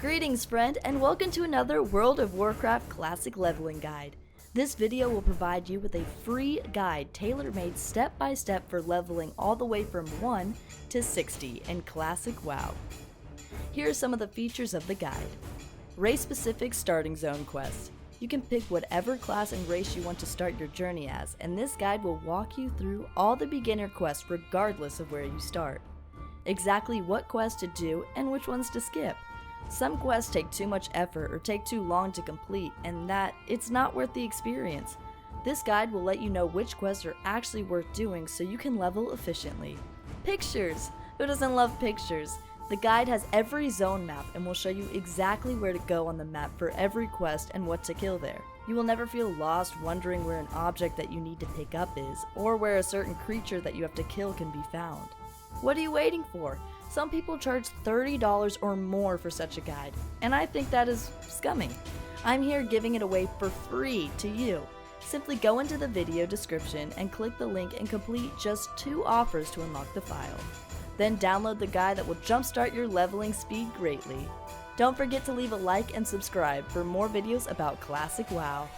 Greetings friend, and welcome to another World of Warcraft Classic leveling guide. This video will provide you with a free guide tailor-made step-by-step for leveling all the way from 1 to 60 in Classic WoW. Here are some of the features of the guide. Race-specific starting zone quest. You can pick whatever class and race you want to start your journey as, and this guide will walk you through all the beginner quests regardless of where you start. Exactly what quests to do and which ones to skip. Some quests take too much effort or take too long to complete, and that it's not worth the experience. This guide will let you know which quests are actually worth doing so you can level efficiently. Pictures! Who doesn't love pictures? The guide has every zone map and will show you exactly where to go on the map for every quest and what to kill there. You will never feel lost wondering where an object that you need to pick up is, or where a certain creature that you have to kill can be found. What are you waiting for? Some people charge $30 or more for such a guide, and I think that is scummy. I'm here giving it away for free to you. Simply go into the video description and click the link and complete just 2 offers to unlock the file. Then download the guide that will jumpstart your leveling speed greatly. Don't forget to leave a like and subscribe for more videos about Classic WoW.